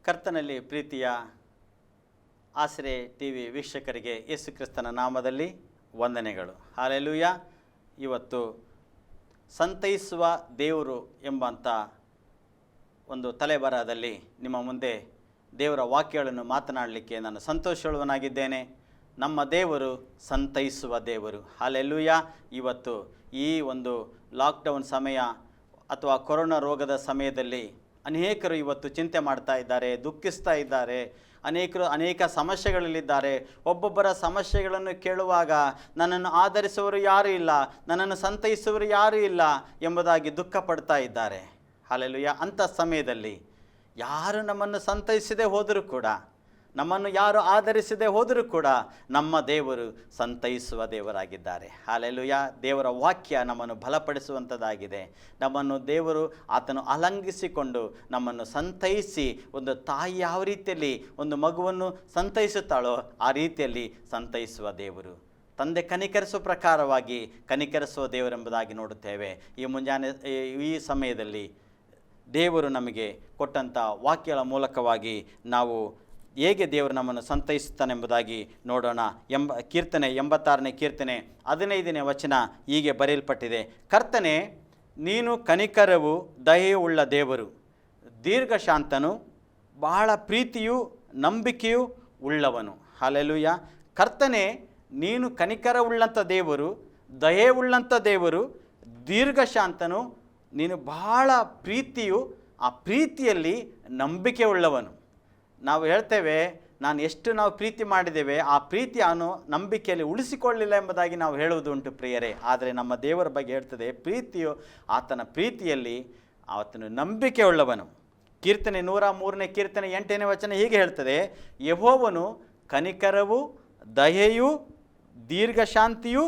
ಕರ್ತನಲ್ಲಿ ಪ್ರೀತಿಯ ಆಸರೆ ಟಿ ವಿ ವೀಕ್ಷಕರಿಗೆ ಯೇಸು ಕ್ರಿಸ್ತನ ನಾಮದಲ್ಲಿ ವಂದನೆಗಳು. ಹಲ್ಲೆಲೂಯಾ. ಇವತ್ತು ಸಂತೈಸುವ ದೇವರು ಎಂಬಂಥ ಒಂದು ತಲೆಬರಹದಲ್ಲಿ ನಿಮ್ಮ ಮುಂದೆ ದೇವರ ವಾಕ್ಯಗಳನ್ನು ಮಾತನಾಡಲಿಕ್ಕೆ ನಾನು ಸಂತೋಷವುಳ್ಳವನಾಗಿದ್ದೇನೆ. ನಮ್ಮ ದೇವರು ಸಂತೈಸುವ ದೇವರು. ಹಲ್ಲೆಲೂಯಾ. ಇವತ್ತು ಈ ಒಂದು ಲಾಕ್ಡೌನ್ ಸಮಯ ಅಥವಾ ಕೊರೋನಾ ರೋಗದ ಸಮಯದಲ್ಲಿ ಅನೇಕರು ಇವತ್ತು ಚಿಂತೆ ಮಾಡ್ತಾ ಇದ್ದಾರೆ, ದುಃಖಿಸ್ತಾ ಇದ್ದಾರೆ, ಅನೇಕ ಸಮಸ್ಯೆಗಳಲ್ಲಿದ್ದಾರೆ. ಒಬ್ಬೊಬ್ಬರ ಸಮಸ್ಯೆಗಳನ್ನು ಕೇಳುವಾಗ ನನ್ನನ್ನು ಆಧರಿಸುವವರು ಯಾರೂ ಇಲ್ಲ, ನನ್ನನ್ನು ಸಂತೈಸುವವರು ಯಾರೂ ಇಲ್ಲ ಎಂಬುದಾಗಿ ದುಃಖ ಪಡ್ತಾ ಇದ್ದಾರೆ. ಹಲ್ಲೆಲೂಯಾ. ಅಂಥ ಸಮಯದಲ್ಲಿ ಯಾರು ನಮ್ಮನ್ನು ಸಂತೈಸದೆ ಹೋದರೂ ಕೂಡ, ನಮ್ಮನ್ನು ಯಾರು ಆಧರಿಸದೆ ಹೋದರೂ ಕೂಡ ನಮ್ಮ ದೇವರು ಸಂತೈಸುವ ದೇವರಾಗಿದ್ದಾರೆ. ಹಲ್ಲೆಲೂಯಾ. ದೇವರ ವಾಕ್ಯ ನಮ್ಮನ್ನು ಬಲಪಡಿಸುವಂಥದ್ದಾಗಿದೆ. ನಮ್ಮನ್ನು ದೇವರು ಆತನು ಅಲಂಘಿಸಿಕೊಂಡು ನಮ್ಮನ್ನು ಸಂತೈಸಿ, ಒಂದು ತಾಯಿ ಯಾವ ರೀತಿಯಲ್ಲಿ ಒಂದು ಮಗುವನ್ನು ಸಂತೈಸುತ್ತಾಳೋ ಆ ರೀತಿಯಲ್ಲಿ ಸಂತೈಸುವ ದೇವರು. ತಂದೆ ಕನಿಕರಿಸುವ ಪ್ರಕಾರವಾಗಿ ಕನಿಕರಿಸುವ ದೇವರೆಂಬುದಾಗಿ ನೋಡುತ್ತೇವೆ. ಈ ಮುಂಜಾನೆ ಈ ಸಮಯದಲ್ಲಿ ದೇವರು ನಮಗೆ ಕೊಟ್ಟಂಥ ವಾಕ್ಯಗಳ ಮೂಲಕವಾಗಿ ನಾವು ಹೇಗೆ ದೇವರು ನಮ್ಮನ್ನು ಸಂತೈಸುತ್ತಾನೆಂಬುದಾಗಿ ನೋಡೋಣ. ಕೀರ್ತನೆ 86ನೇ ಕೀರ್ತನೆ 15ನೇ ವಚನ ಹೀಗೆ ಬರೆಯಲ್ಪಟ್ಟಿದೆ. ಕರ್ತನೆ, ನೀನು ಕನಿಕರವೂ ದಯೆಯುಳ್ಳ ದೇವರು, ದೀರ್ಘಶಾಂತನು, ಬಹಳ ಪ್ರೀತಿಯೂ ನಂಬಿಕೆಯೂ ಉಳ್ಳವನು. ಹಲ್ಲೆಲೂಯಾ. ಕರ್ತನೆ, ನೀನು ಕನಿಕರವುಳ್ಳಂಥ ದೇವರು, ದಯೆಯುಳ್ಳಂಥ ದೇವರು, ದೀರ್ಘಶಾಂತನು, ನೀನು ಬಹಳ ಪ್ರೀತಿಯು, ಆ ಪ್ರೀತಿಯಲ್ಲಿ ನಂಬಿಕೆ ಉಳ್ಳವನು. ನಾವು ಹೇಳ್ತೇವೆ, ನಾವು ಪ್ರೀತಿ ಮಾಡಿದ್ದೇವೆ, ಆ ಪ್ರೀತಿಯನ್ನು ನಂಬಿಕೆಯಲ್ಲಿ ಉಳಿಸಿಕೊಳ್ಳಲಿಲ್ಲ ಎಂಬುದಾಗಿ ನಾವು ಹೇಳುವುದು ಉಂಟು ಪ್ರಿಯರೇ. ಆದರೆ ನಮ್ಮ ದೇವರ ಬಗ್ಗೆ ಹೇಳ್ತದೆ, ಪ್ರೀತಿಯು ಆತನ ಪ್ರೀತಿಯಲ್ಲಿ ಆತನು ನಂಬಿಕೆ ಉಳ್ಳವನು. ಕೀರ್ತನೆ 103ನೇ ಕೀರ್ತನೆ 8ನೇ ವಚನ ಹೀಗೆ ಹೇಳ್ತದೆ, ಯೆಹೋವನು ಕನಿಕರವೂ ದಯೆಯೂ ದೀರ್ಘಶಾಂತಿಯೂ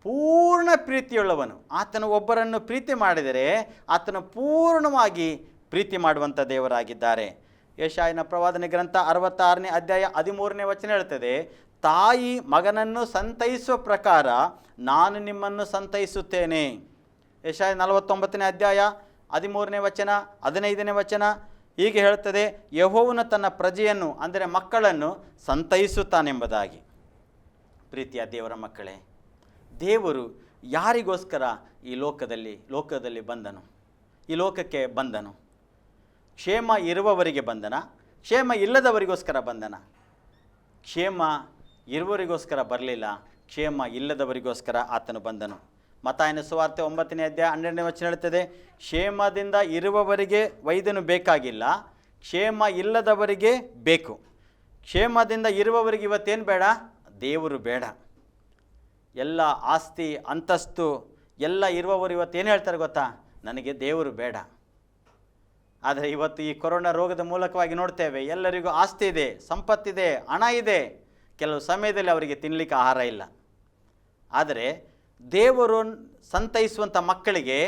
ಪೂರ್ಣ ಪ್ರೀತಿಯುಳ್ಳವನು. ಆತನು ಒಬ್ಬರನ್ನು ಪ್ರೀತಿ ಮಾಡಿದರೆ ಆತನು ಪೂರ್ಣವಾಗಿ ಪ್ರೀತಿ ಮಾಡುವಂಥ ದೇವರಾಗಿದ್ದಾರೆ. ಯೆಶಾಯನ ಪ್ರವಾದನೆ ಗ್ರಂಥ 66ನೇ ಅಧ್ಯಾಯ 13ನೇ ವಚನ ಹೇಳ್ತದೆ, ತಾಯಿ ಮಗನನ್ನು ಸಂತೈಸುವ ಪ್ರಕಾರ ನಾನು ನಿಮ್ಮನ್ನು ಸಂತೈಸುತ್ತೇನೆ. ಯೆಶಾಯ 49ನೇ ಅಧ್ಯಾಯ 13ನೇ ವಚನ 15ನೇ ವಚನ ಹೀಗೆ ಹೇಳ್ತದೆ, ಯೆಹೋವನು ತನ್ನ ಪ್ರಜೆಯನ್ನು ಅಂದರೆ ಮಕ್ಕಳನ್ನು ಸಂತೈಸುತ್ತಾನೆಂಬುದಾಗಿ. ಪ್ರೀತಿಯ ದೇವರ ಮಕ್ಕಳೇ, ದೇವರು ಯಾರಿಗೋಸ್ಕರ ಈ ಲೋಕದಲ್ಲಿ ಬಂದನು? ಈ ಲೋಕಕ್ಕೆ ಬಂದನು. ಕ್ಷೇಮ ಇರುವವರಿಗೆ ಬಂದನ, ಕ್ಷೇಮ ಇಲ್ಲದವರಿಗೋಸ್ಕರ ಬಂದನ. ಕ್ಷೇಮ ಇರುವವರಿಗೋಸ್ಕರ ಬರಲಿಲ್ಲ, ಕ್ಷೇಮ ಇಲ್ಲದವರಿಗೋಸ್ಕರ ಆತನು ಬಂದನು. ಮತ್ತಾಯನ ಸುವಾರ್ತೆ 9ನೇ ಅಧ್ಯಾಯ 12ನೇ ವಚನ ಹೇಳ್ತದೆ, ಕ್ಷೇಮದಿಂದ ಇರುವವರಿಗೆ ವೈದ್ಯನು ಬೇಕಾಗಿಲ್ಲ, ಕ್ಷೇಮ ಇಲ್ಲದವರಿಗೆ ಬೇಕು. ಕ್ಷೇಮದಿಂದ ಇರುವವರಿಗೆ ಇವತ್ತೇನು ಬೇಡ? ದೇವರು ಬೇಡ. ಎಲ್ಲ ಆಸ್ತಿ ಅಂತಸ್ತು ಎಲ್ಲ ಇರುವವರು ಇವತ್ತೇನು ಹೇಳ್ತಾರೆ ಗೊತ್ತಾ? ನನಗೆ ದೇವರು ಬೇಡ. ಆದರೆ ಇವತ್ತು ಈ ಕೊರೋನಾ ರೋಗದ ಮೂಲಕವಾಗಿ ನೋಡ್ತೇವೆ, ಎಲ್ಲರಿಗೂ ಆಸ್ತಿ ಇದೆ, ಸಂಪತ್ತಿದೆ, ಹಣ ಇದೆ, ಕೆಲವು ಸಮಯದಲ್ಲಿ ಅವರಿಗೆ ತಿನ್ನಲಿಕ್ಕೆ ಆಹಾರ ಇಲ್ಲ. ಆದರೆ ದೇವರು ಸಂತೈಸುವಂಥ ಮಕ್ಕಳಿಗೆ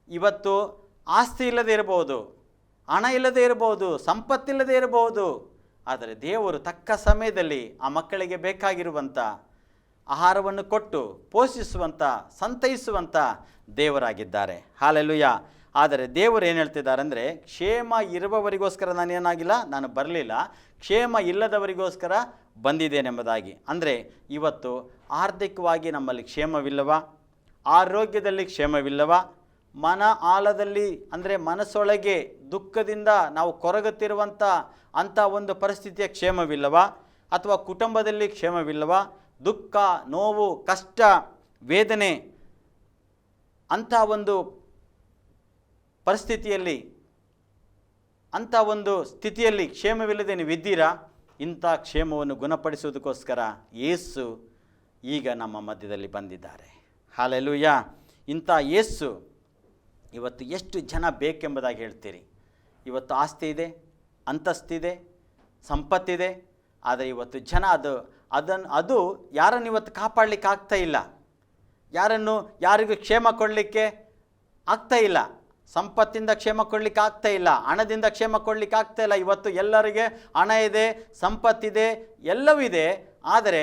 ಇವತ್ತು ಆಸ್ತಿ ಇಲ್ಲದೆ ಇರಬಹುದು, ಹಣ ಇಲ್ಲದೆ ಇರಬಹುದು, ಸಂಪತ್ತಿಲ್ಲದೆ ಇರಬಹುದು, ಆದರೆ ದೇವರು ತಕ್ಕ ಸಮಯದಲ್ಲಿ ಆ ಮಕ್ಕಳಿಗೆ ಬೇಕಾಗಿರುವಂಥ ಆಹಾರವನ್ನು ಕೊಟ್ಟು ಪೋಷಿಸುವಂಥ ಸಂತೈಸುವಂಥ ದೇವರಾಗಿದ್ದಾರೆ. ಹಲ್ಲೆಲೂಯಾ. ಆದರೆ ದೇವರು ಏನು ಹೇಳ್ತಿದ್ದಾರೆ ಅಂದರೆ, ಕ್ಷೇಮ ಇರುವವರಿಗೋಸ್ಕರ ನಾನು ಬರಲಿಲ್ಲ, ಕ್ಷೇಮ ಇಲ್ಲದವರಿಗೋಸ್ಕರ ಬಂದಿದ್ದೇನೆಂಬುದಾಗಿ. ಅಂದರೆ ಇವತ್ತು ಆರ್ಥಿಕವಾಗಿ ನಮ್ಮಲ್ಲಿ ಕ್ಷೇಮವಿಲ್ಲವ, ಆರೋಗ್ಯದಲ್ಲಿ ಕ್ಷೇಮವಿಲ್ಲವ, ಮನ ಆಳದಲ್ಲಿ ಅಂದರೆ ಮನಸ್ಸೊಳಗೆ ದುಃಖದಿಂದ ನಾವು ಕೊರಗುತ್ತಿರುವಂಥ ಅಂಥ ಒಂದು ಪರಿಸ್ಥಿತಿಯ ಕ್ಷೇಮವಿಲ್ಲವ, ಅಥವಾ ಕುಟುಂಬದಲ್ಲಿ ಕ್ಷೇಮವಿಲ್ಲವ, ದುಃಖ, ನೋವು, ಕಷ್ಟ, ವೇದನೆ ಅಂಥ ಒಂದು ಪರಿಸ್ಥಿತಿಯಲ್ಲಿ, ಅಂಥ ಒಂದು ಸ್ಥಿತಿಯಲ್ಲಿ ಕ್ಷೇಮವಿಲ್ಲದೆ ನೀವು ಇದ್ದೀರಾ? ಇಂಥ ಕ್ಷೇಮವನ್ನು ಗುಣಪಡಿಸುವುದಕ್ಕೋಸ್ಕರ ಯೇಸು ಈಗ ನಮ್ಮ ಮಧ್ಯದಲ್ಲಿ ಬಂದಿದ್ದಾರೆ. ಹಲ್ಲೆಲೂಯಾ. ಇಂಥ ಯೇಸು ಇವತ್ತು ಎಷ್ಟು ಜನ ಬೇಕೆಂಬುದಾಗಿ ಹೇಳ್ತೀರಿ? ಇವತ್ತು ಆಸ್ತಿ ಇದೆ, ಅಂತಸ್ತಿದೆ, ಸಂಪತ್ತಿದೆ, ಆದರೆ ಇವತ್ತು ಜನ ಅದು ಯಾರನ್ನು ಇವತ್ತು ಕಾಪಾಡಲಿಕ್ಕೆ ಆಗ್ತಾ ಇಲ್ಲ, ಯಾರಿಗೂ ಕ್ಷೇಮ ಕೊಡಲಿಕ್ಕೆ ಆಗ್ತಾ ಇಲ್ಲ, ಸಂಪತ್ತಿಂದ ಕ್ಷೇಮ ಕೊಡಲಿಕ್ಕೆ ಆಗ್ತಾ ಇಲ್ಲ, ಹಣದಿಂದ ಕ್ಷೇಮ ಕೊಡಲಿಕ್ಕೆ ಆಗ್ತಾ ಇಲ್ಲ. ಇವತ್ತು ಎಲ್ಲರಿಗೆ ಹಣ ಇದೆ, ಸಂಪತ್ತಿದೆ, ಎಲ್ಲವೂ ಇದೆ, ಆದರೆ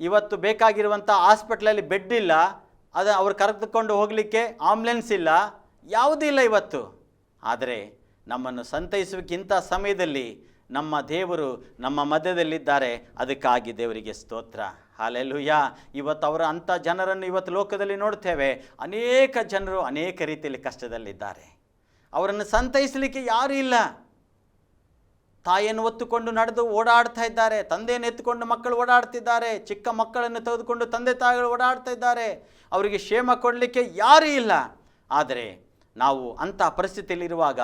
ಇವತ್ತು ಬೇಕಾಗಿರುವಂಥ ಹಾಸ್ಪಿಟ್ಲಲ್ಲಿ ಬೆಡ್ ಇಲ್ಲ, ಅವ್ರು ಕರೆದುಕೊಂಡು ಹೋಗಲಿಕ್ಕೆ ಆಂಬ್ಯುಲೆನ್ಸ್ ಇಲ್ಲ, ಯಾವುದೂ ಇಲ್ಲ ಇವತ್ತು. ಆದರೆ ನಮ್ಮನ್ನು ಸಂತೈಸುವಕ್ಕಿಂತ ಸಮಯದಲ್ಲಿ ನಮ್ಮ ದೇವರು ನಮ್ಮ ಮಧ್ಯದಲ್ಲಿದ್ದಾರೆ. ಅದಕ್ಕಾಗಿ ದೇವರಿಗೆ ಸ್ತೋತ್ರ. ಹಲ್ಲೆಲೂಯಾ. ಇವತ್ತು ಅವರ ಅಂಥ ಜನರನ್ನು ಇವತ್ತು ಲೋಕದಲ್ಲಿ ನೋಡ್ತೇವೆ. ಅನೇಕ ಜನರು ಅನೇಕ ರೀತಿಯಲ್ಲಿ ಕಷ್ಟದಲ್ಲಿದ್ದಾರೆ. ಅವರನ್ನು ಸಂತೈಸಲಿಕ್ಕೆ ಯಾರೂ ಇಲ್ಲ. ತಾಯಿಯನ್ನು ಹೊತ್ತುಕೊಂಡು ನಡೆದು ಓಡಾಡ್ತಾ ಇದ್ದಾರೆ, ತಂದೆಯನ್ನು ಎತ್ತುಕೊಂಡು ಮಕ್ಕಳು ಓಡಾಡ್ತಿದ್ದಾರೆ, ಚಿಕ್ಕ ಮಕ್ಕಳನ್ನು ತೆಗೆದುಕೊಂಡು ತಂದೆ ತಾಯಿಗಳು ಓಡಾಡ್ತಾ ಇದ್ದಾರೆ. ಅವರಿಗೆ ಕ್ಷೇಮ ಕೊಡಲಿಕ್ಕೆ ಯಾರೂ ಇಲ್ಲ. ಆದರೆ ನಾವು ಅಂಥ ಪರಿಸ್ಥಿತಿಯಲ್ಲಿರುವಾಗ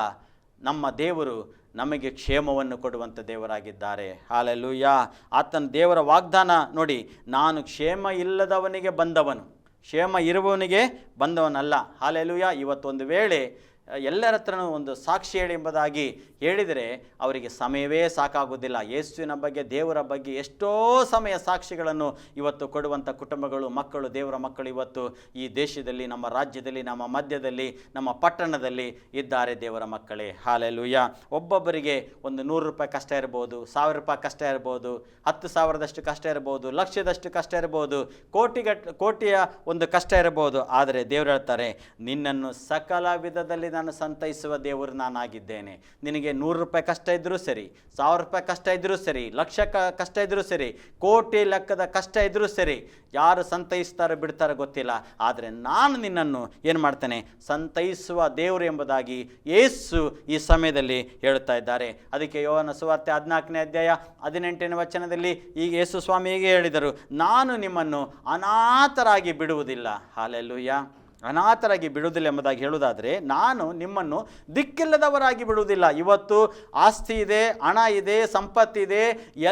ನಮ್ಮ ದೇವರು ನಮಗೆ ಕ್ಷೇಮವನ್ನು ಕೊಡುವಂಥ ದೇವರಾಗಿದ್ದಾರೆ. ಹಲ್ಲೆಲೂಯಾ. ಆತನ ದೇವರ ವಾಗ್ದಾನ ನೋಡಿ, ನಾನು ಕ್ಷೇಮ ಇಲ್ಲದವನಿಗೆ ಬಂದವನು, ಕ್ಷೇಮ ಇರುವವನಿಗೆ ಬಂದವನಲ್ಲ. ಹಲ್ಲೆಲೂಯಾ. ಇವತ್ತೊಂದು ವೇಳೆ ಎಲ್ಲರ ಹತ್ರನೂ ಒಂದು ಸಾಕ್ಷಿ ಹೇಳಿ ಎಂಬುದಾಗಿ ಹೇಳಿದರೆ ಅವರಿಗೆ ಸಮಯವೇ ಸಾಕಾಗುವುದಿಲ್ಲ. ಯೇಸುವಿನ ಬಗ್ಗೆ, ದೇವರ ಬಗ್ಗೆ ಎಷ್ಟೋ ಸಮಯ ಸಾಕ್ಷಿಗಳನ್ನು ಇವತ್ತು ಕೊಡುವಂಥ ಕುಟುಂಬಗಳು, ಮಕ್ಕಳು, ದೇವರ ಮಕ್ಕಳು ಇವತ್ತು ಈ ದೇಶದಲ್ಲಿ, ನಮ್ಮ ರಾಜ್ಯದಲ್ಲಿ, ನಮ್ಮ ಮಧ್ಯದಲ್ಲಿ, ನಮ್ಮ ಪಟ್ಟಣದಲ್ಲಿ ಇದ್ದಾರೆ ದೇವರ ಮಕ್ಕಳೇ. ಹಲ್ಲೆಲೂಯಾ. ಒಬ್ಬೊಬ್ಬರಿಗೆ ಒಂದು 100 ರೂಪಾಯಿ ಕಷ್ಟ ಇರ್ಬೋದು, 1000 ರೂಪಾಯಿ ಕಷ್ಟ ಇರ್ಬೋದು, 10,000ದಷ್ಟು ಕಷ್ಟ ಇರ್ಬೋದು, ಲಕ್ಷದಷ್ಟು ಕಷ್ಟ ಇರ್ಬೋದು, ಕೋಟಿಯ ಒಂದು ಕಷ್ಟ ಇರ್ಬೋದು. ಆದರೆ ದೇವರು ಹೇಳ್ತಾರೆ, ನಿನ್ನನ್ನು ಸಕಲ ವಿಧದಲ್ಲಿ ನಾನು ಸಂತೈಸುವ ದೇವರು ನಾನಾಗಿದ್ದೇನೆ. ನಿನಗೆ 100 ರೂಪಾಯಿ ಕಷ್ಟ ಇದ್ದರೂ ಸರಿ, 1000 ರೂಪಾಯಿ ಕಷ್ಟ ಇದ್ದರೂ ಸರಿ, ಲಕ್ಷ ಕಷ್ಟ ಇದ್ದರೂ ಸರಿ, ಕೋಟಿ ಲೆಕ್ಕದ ಕಷ್ಟ ಇದ್ದರೂ ಸರಿ, ಯಾರು ಸಂತೈಸ್ತಾರೋ ಬಿಡ್ತಾರೋ ಗೊತ್ತಿಲ್ಲ. ಆದರೆ ನಾನು ನಿನ್ನನ್ನು ಏನು ಮಾಡ್ತೇನೆ, ಸಂತೈಸುವ ದೇವರು ಎಂಬುದಾಗಿ ಯೇಸು ಈ ಸಮಯದಲ್ಲಿ ಹೇಳುತ್ತಾ ಇದ್ದಾರೆ. ಅದಕ್ಕೆ ಯೋಹಾನ ಸುವಾರ್ತೆ 14ನೇ ಅಧ್ಯಾಯ 18ನೇ ವಚನದಲ್ಲಿ ಈಗ ಯೇಸು ಸ್ವಾಮಿ ಹೀಗೆ ಹೇಳಿದರು, ನಾನು ನಿಮ್ಮನ್ನು ಅನಾಥರಾಗಿ ಬಿಡುವುದಿಲ್ಲ. ಹಲ್ಲೆಲೂಯಾ. ಅನಾಥರಾಗಿ ಬಿಡುವುದಿಲ್ಲ ಎಂಬುದಾಗಿ ಹೇಳುವುದಾದರೆ, ನಾನು ನಿಮ್ಮನ್ನು ದಿಕ್ಕಿಲ್ಲದವರಾಗಿ ಬಿಡುವುದಿಲ್ಲ. ಇವತ್ತು ಆಸ್ತಿ ಇದೆ, ಹಣ ಇದೆ, ಸಂಪತ್ತಿದೆ,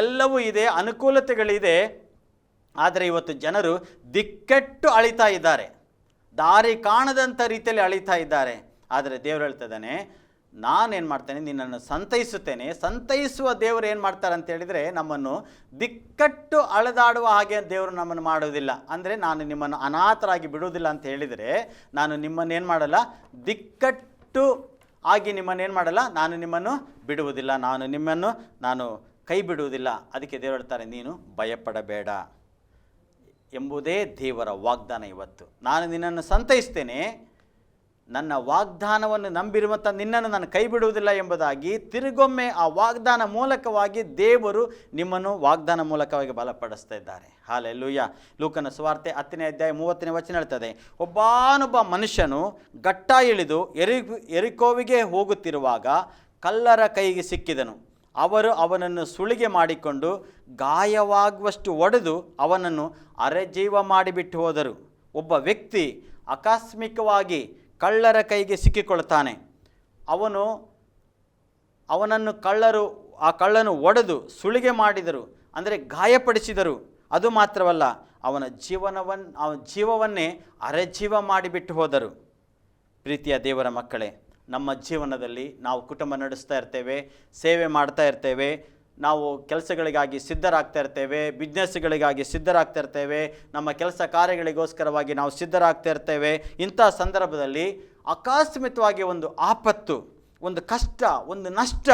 ಎಲ್ಲವೂ ಇದೆ, ಅನುಕೂಲತೆಗಳಿದೆ. ಆದರೆ ಇವತ್ತು ಜನರು ದಿಕ್ಕೆಟ್ಟು ಅಳಿತಾ ಇದ್ದಾರೆ, ದಾರಿ ಕಾಣದಂಥ ರೀತಿಯಲ್ಲಿ ಅಳಿತಾ ಇದ್ದಾರೆ. ಆದರೆ ದೇವರು ಹೇಳ್ತಿದ್ದಾನೆ, ನಾನೇನು ಮಾಡ್ತೇನೆ, ನಿನ್ನನ್ನು ಸಂತೈಸುತ್ತೇನೆ. ಸಂತೈಸುವ ದೇವರು ಏನು ಮಾಡ್ತಾರೆ ಅಂತ ಹೇಳಿದರೆ, ನಮ್ಮನ್ನು ದಿಕ್ಕಟ್ಟು ಅಳೆದಾಡುವ ಹಾಗೆ ದೇವರು ನಮ್ಮನ್ನು ಮಾಡೋದಿಲ್ಲ. ಅಂದರೆ ನಾನು ನಿಮ್ಮನ್ನು ಅನಾಥರಾಗಿ ಬಿಡುವುದಿಲ್ಲ ಅಂತ ಹೇಳಿದರೆ, ನಾನು ನಿಮ್ಮನ್ನು ಏನು ಮಾಡಲ್ಲ, ದಿಕ್ಕಟ್ಟು ಆಗಿ ನಿಮ್ಮನ್ನೇನು ಮಾಡಲ್ಲ, ನಾನು ನಿಮ್ಮನ್ನು ಬಿಡುವುದಿಲ್ಲ, ನಾನು ಕೈ ಬಿಡುವುದಿಲ್ಲ. ಅದಕ್ಕೆ ದೇವರು ಹೇಳ್ತಾರೆ, ನೀನು ಭಯಪಡಬೇಡ ಎಂಬುದೇ ದೇವರ ವಾಗ್ದಾನ. ಇವತ್ತು ನಾನು ನಿನ್ನನ್ನು ಸಂತೈಸ್ತೇನೆ, ನನ್ನ ವಾಗ್ದಾನವನ್ನು ನಂಬಿರುವಂಥ ನಿನ್ನನ್ನು ನಾನು ಕೈ ಬಿಡುವುದಿಲ್ಲ ಎಂಬುದಾಗಿ ತಿರುಗೊಮ್ಮೆ ಆ ವಾಗ್ದಾನ ಮೂಲಕವಾಗಿ ದೇವರು ನಿಮ್ಮನ್ನು ವಾಗ್ದಾನ ಮೂಲಕವಾಗಿ ಬಲಪಡಿಸ್ತಾ ಇದ್ದಾರೆ. ಹಲ್ಲೆಲೂಯಾ. ಲೂಕನ ಸುವಾರ್ತೆ 10ನೇ ಅಧ್ಯಾಯ 30ನೇ ವಚನ ಹೇಳ್ತದೆ, ಒಬ್ಬಾನೊಬ್ಬ ಮನುಷ್ಯನು ಗಟ್ಟ ಇಳಿದು ಯೆರಿಕೋವಿಗೆ ಹೋಗುತ್ತಿರುವಾಗ ಕಳ್ಳರ ಕೈಗೆ ಸಿಕ್ಕಿದನು. ಅವರು ಅವನನ್ನು ಸುಳಿಗೆ ಮಾಡಿಕೊಂಡು ಗಾಯವಾಗುವಷ್ಟು ಹೊಡೆದು ಅವನನ್ನು ಅರೆಜೀವ ಮಾಡಿಬಿಟ್ಟು ಹೋದರು. ಒಬ್ಬ ವ್ಯಕ್ತಿ ಆಕಸ್ಮಿಕವಾಗಿ ಕಳ್ಳರ ಕೈಗೆ ಸಿಕ್ಕಿಕೊಳ್ತಾನೆ. ಅವನನ್ನು ಆ ಕಳ್ಳನು ಹೊಡೆದು ಸುಳಿಗೆ ಮಾಡಿದರು, ಅಂದರೆ ಗಾಯಪಡಿಸಿದರು. ಅದು ಮಾತ್ರವಲ್ಲ, ಅವನ ಜೀವವನ್ನೇ ಅರೆಜೀವ ಮಾಡಿಬಿಟ್ಟು ಹೋದರು. ಪ್ರೀತಿಯ ದೇವರ ಮಕ್ಕಳೇ, ನಮ್ಮ ಜೀವನದಲ್ಲಿ ನಾವು ಕುಟುಂಬ ನಡೆಸ್ತಾ ಇರ್ತೇವೆ, ಸೇವೆ ಮಾಡ್ತಾ ಇರ್ತೇವೆ, ನಾವು ಕೆಲಸಗಳಿಗಾಗಿ ಸಿದ್ಧರಾಗ್ತಾ ಇರ್ತೇವೆ, ಬಿಸ್ನೆಸ್ಗಳಿಗಾಗಿ ಸಿದ್ಧರಾಗ್ತಾ ಇರ್ತೇವೆ, ನಮ್ಮ ಕೆಲಸ ಕಾರ್ಯಗಳಿಗೋಸ್ಕರವಾಗಿ ನಾವು ಸಿದ್ಧರಾಗ್ತಾ ಇರ್ತೇವೆ. ಇಂಥ ಸಂದರ್ಭದಲ್ಲಿ ಆಕಸ್ಮಿಕವಾಗಿ ಒಂದು ಆಪತ್ತು, ಒಂದು ಕಷ್ಟ, ಒಂದು ನಷ್ಟ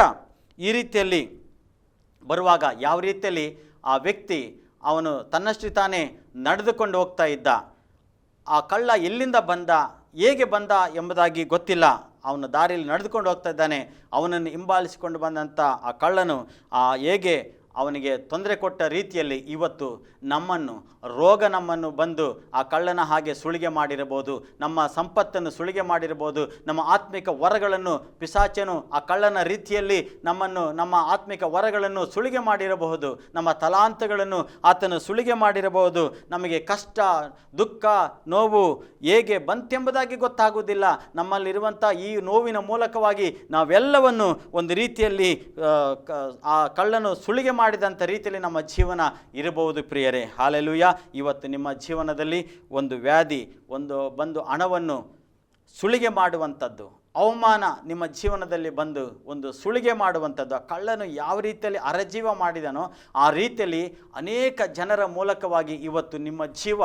ಈ ರೀತಿಯಲ್ಲಿ ಬರುವಾಗ ಯಾವ ರೀತಿಯಲ್ಲಿ ಆ ವ್ಯಕ್ತಿ ಅವನು ತನ್ನಷ್ಟು ತಾನೇ ನಡೆದುಕೊಂಡು ಹೋಗ್ತಾ ಇದ್ದ, ಆ ಕಳ್ಳ ಎಲ್ಲಿಂದ ಬಂದ, ಹೇಗೆ ಬಂದ ಎಂಬುದಾಗಿ ಗೊತ್ತಿಲ್ಲ. ಅವನು ದಾರಿಯಲ್ಲಿ ನಡೆದುಕೊಂಡು ಹೋಗ್ತಾ ಇದ್ದಾನೆ. ಅವನನ್ನು ಹಿಂಬಾಲಿಸಿಕೊಂಡು ಬಂದಂಥ ಆ ಕಳ್ಳನು ಹೇಗೆ ಅವನಿಗೆ ತೊಂದರೆ ಕೊಟ್ಟ ರೀತಿಯಲ್ಲಿ ಇವತ್ತು ರೋಗ ನಮ್ಮನ್ನು ಬಂದು ಆ ಕಳ್ಳನ ಹಾಗೆ ಸುಳಿಗೆ ಮಾಡಿರಬಹುದು, ನಮ್ಮ ಸಂಪತ್ತನ್ನು ಸುಳಿಗೆ ಮಾಡಿರಬಹುದು, ನಮ್ಮ ಆತ್ಮಿಕ ವರಗಳನ್ನು ಪಿಶಾಚನು ಆ ಕಳ್ಳನ ರೀತಿಯಲ್ಲಿ ನಮ್ಮ ಆತ್ಮಿಕ ವರಗಳನ್ನು ಸುಳಿಗೆ ಮಾಡಿರಬಹುದು, ನಮ್ಮ ತಲಾಂತಗಳನ್ನು ಆತನು ಸುಳಿಗೆ ಮಾಡಿರಬಹುದು. ನಮಗೆ ಕಷ್ಟ, ದುಃಖ, ನೋವು ಹೇಗೆ ಬಂತೆಂಬುದಾಗಿ ಗೊತ್ತಾಗುವುದಿಲ್ಲ. ನಮ್ಮಲ್ಲಿರುವಂಥ ಈ ನೋವಿನ ಮೂಲಕವಾಗಿ ನಾವೆಲ್ಲವನ್ನು ಒಂದು ರೀತಿಯಲ್ಲಿ ಆ ಕಳ್ಳನು ಸುಳಿಗೆ ಮಾಡಿದಂಥ ರೀತಿಯಲ್ಲಿ ನಮ್ಮ ಜೀವನ ಇರಬಹುದು ಪ್ರಿಯರೇ. ಹಲ್ಲೆಲೂಯಾ. ಇವತ್ತು ನಿಮ್ಮ ಜೀವನದಲ್ಲಿ ಒಂದು ವ್ಯಾಧಿ, ಬಂದು ಹಣವನ್ನು ಸುಳಿಗೆ ಮಾಡುವಂಥದ್ದು, ಅವಮಾನ ನಿಮ್ಮ ಜೀವನದಲ್ಲಿ ಬಂದು ಒಂದು ಸುಳಿಗೆ ಮಾಡುವಂಥದ್ದು, ಆ ಕಳ್ಳನು ಯಾವ ರೀತಿಯಲ್ಲಿ ಅರೆಜೀವ ಮಾಡಿದನೋ ಆ ರೀತಿಯಲ್ಲಿ ಅನೇಕ ಜನರ ಮೂಲಕವಾಗಿ ಇವತ್ತು ನಿಮ್ಮ ಜೀವ